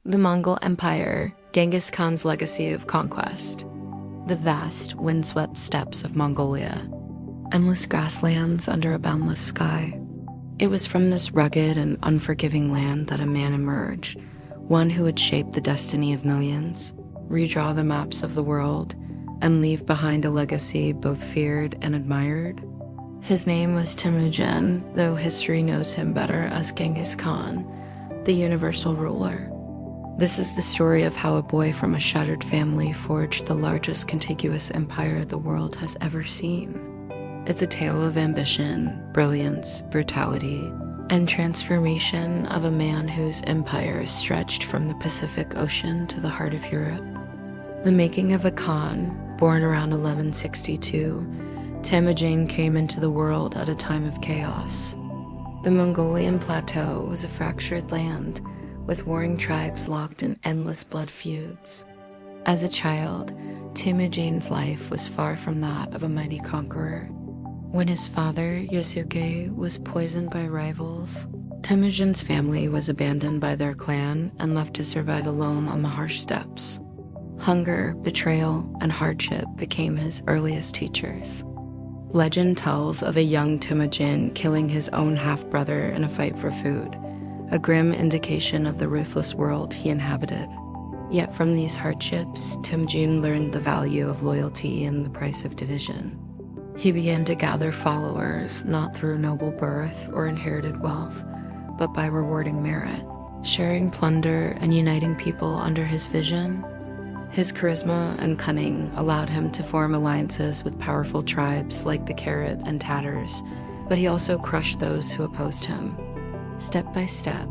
The Mongol Empire, Genghis Khan's legacy of conquest. The vast, windswept steppes of Mongolia. Endless grasslands under a boundless sky. It was from this rugged and unforgiving land that a man emerged, one who would shape the destiny of millions, redraw the maps of the world, and leave behind a legacy both feared and admired. His name was Temüjin, though history knows him better as Genghis Khan, the universal ruler. This is the story of how a boy from a shattered family forged the largest contiguous empire the world has ever seen. It's a tale of ambition, brilliance, brutality, and transformation of a man whose empire stretched from the Pacific Ocean to the heart of Europe. The making of a Khan, born around 1162, Temüjin came into the world at a time of chaos. The Mongolian plateau was a fractured land, with warring tribes locked in endless blood feuds. As a child, Temüjin's life was far from that of a mighty conqueror. When his father, Yasuke, was poisoned by rivals, Temüjin's family was abandoned by their clan and left to survive alone on the harsh steppes. Hunger, betrayal, and hardship became his earliest teachers. Legend tells of a young Temüjin killing his own half-brother in a fight for food, a grim indication of the ruthless world he inhabited. Yet from these hardships, Temüjin learned the value of loyalty and the price of division. He began to gather followers, not through noble birth or inherited wealth, but by rewarding merit, sharing plunder and uniting people under his vision. His charisma and cunning allowed him to form alliances with powerful tribes like the Carrot and Tatters, but he also crushed those who opposed him. Step by step,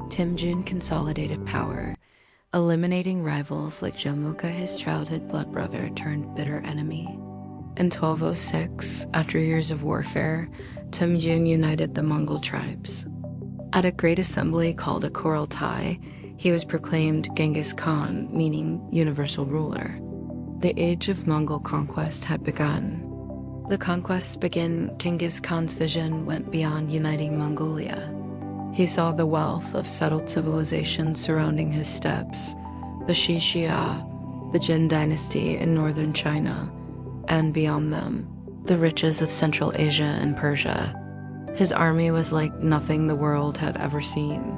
Temüjin consolidated power, eliminating rivals like Jomukha, his childhood blood brother turned bitter enemy. In 1206, after years of warfare, Temüjin united the Mongol tribes. At a great assembly called a Kurultai, he was proclaimed Genghis Khan, meaning universal ruler. The age of Mongol conquest had begun. The conquests begin. Genghis Khan's vision went beyond uniting Mongolia. He saw the wealth of settled civilization surrounding his steppes, the Xixia, the Jin dynasty in northern China, and beyond them, the riches of Central Asia and Persia. His army was like nothing the world had ever seen.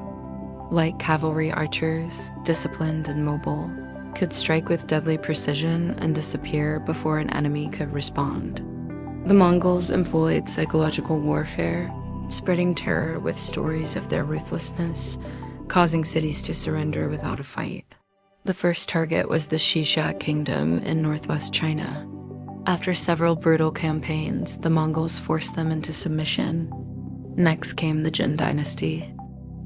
Like cavalry archers, disciplined and mobile, could strike with deadly precision and disappear before an enemy could respond. The Mongols employed psychological warfare, spreading terror with stories of their ruthlessness, causing cities to surrender without a fight. The first target was the Xixia kingdom in northwest China. After several brutal campaigns, the Mongols forced them into submission. Next came the Jin dynasty.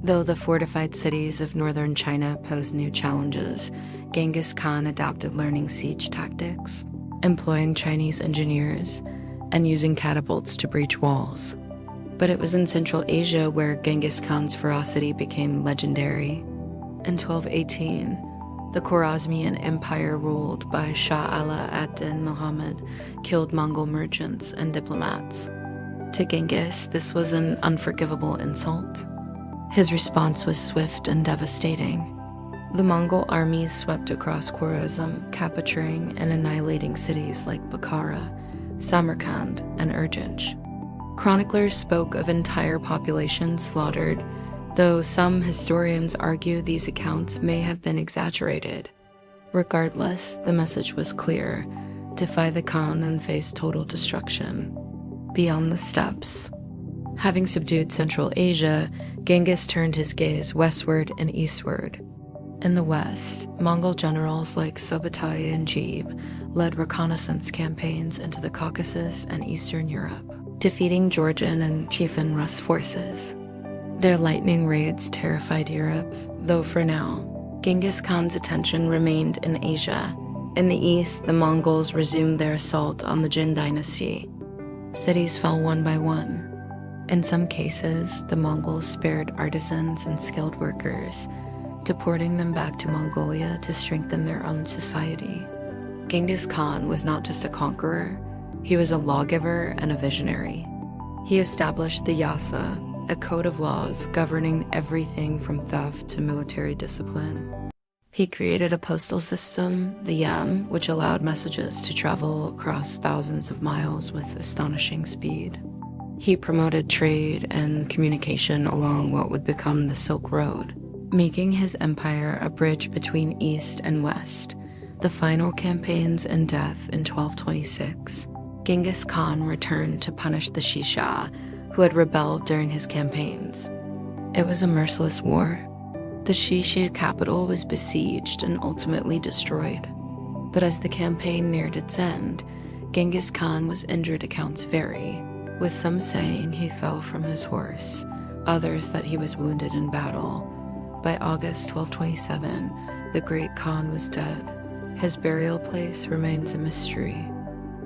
Though the fortified cities of northern China posed new challenges, Genghis Khan adapted learning siege tactics, employing Chinese engineers, and using catapults to breach walls. But it was in Central Asia where Genghis Khan's ferocity became legendary. In 1218, the Khwarezmian Empire, ruled by Shah Ala ad-Din Muhammad, killed Mongol merchants and diplomats. To Genghis, this was an unforgivable insult. His response was swift and devastating. The Mongol armies swept across Khwarezm, capturing and annihilating cities like Bukhara, Samarkand, and Urgench. Chroniclers spoke of entire populations slaughtered, though some historians argue these accounts may have been exaggerated. Regardless, the message was clear: defy the Khan and face total destruction. Beyond the steppes. Having subdued Central Asia, Genghis turned his gaze westward and eastward. In the west, Mongol generals like Subutai and Jebe led reconnaissance campaigns into the Caucasus and Eastern Europe, defeating Georgian and Chieftain Rus forces. Their lightning raids terrified Europe, though for now, Genghis Khan's attention remained in Asia. In the east, the Mongols resumed their assault on the Jin dynasty. Cities fell one by one. In some cases, the Mongols spared artisans and skilled workers, deporting them back to Mongolia to strengthen their own society. Genghis Khan was not just a conqueror, he was a lawgiver and a visionary. He established the Yasa, a code of laws governing everything from theft to military discipline. He created a postal system, the Yam, which allowed messages to travel across thousands of miles with astonishing speed. He promoted trade and communication along what would become the Silk Road, making his empire a bridge between East and West. The final campaigns and death in 1226, Genghis Khan returned to punish the Shisha, who had rebelled during his campaigns. It was a merciless war. The Shisha capital was besieged and ultimately destroyed. But as the campaign neared its end, Genghis Khan was injured. Accounts vary, with some saying he fell from his horse, others that he was wounded in battle. By August 1227, the great Khan was dead. His burial place remains a mystery.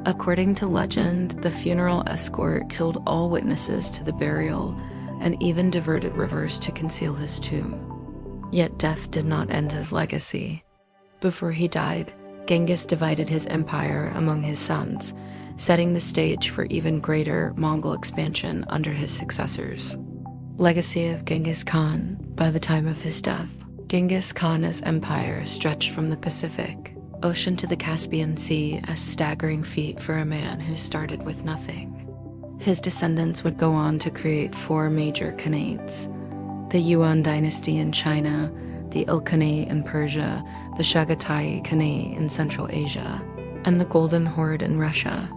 According to legend, the funeral escort killed all witnesses to the burial and even diverted rivers to conceal his tomb. Yet death did not end his legacy. Before he died, Genghis divided his empire among his sons, setting the stage for even greater Mongol expansion under his successors. Legacy of Genghis Khan. By the time of his death, Genghis Khan's empire stretched from the Pacific Ocean to the Caspian Sea, a staggering feat for a man who started with nothing. His descendants would go on to create 4 major khanates: the Yuan dynasty in China, the Ilkhanate in Persia, the Chagatai Khanate in Central Asia, and the Golden Horde in Russia.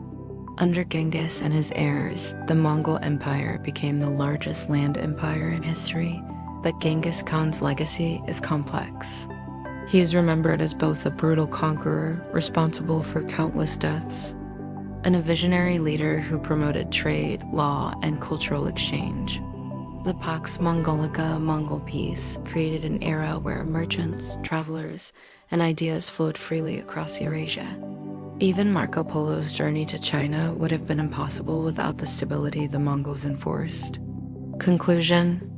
Under Genghis and his heirs, the Mongol Empire became the largest land empire in history, but Genghis Khan's legacy is complex. He is remembered as both a brutal conqueror, responsible for countless deaths, and a visionary leader who promoted trade, law, and cultural exchange. The Pax Mongolica Mongol peace created an era where merchants, travelers, and ideas flowed freely across Eurasia. Even Marco Polo's journey to China would have been impossible without the stability the Mongols enforced. Conclusion: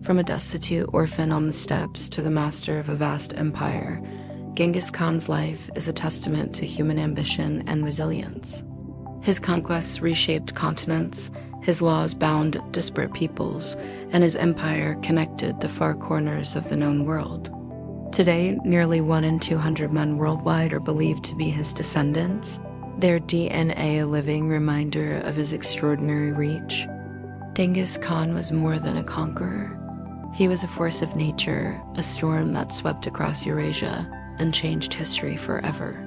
from a destitute orphan on the steppes to the master of a vast empire, Genghis Khan's life is a testament to human ambition and resilience. His conquests reshaped continents, his laws bound disparate peoples, and his empire connected the far corners of the known world. Today, nearly 1 in 200 men worldwide are believed to be his descendants, their DNA a living reminder of his extraordinary reach. Genghis Khan was more than a conqueror. He was a force of nature, a storm that swept across Eurasia and changed history forever.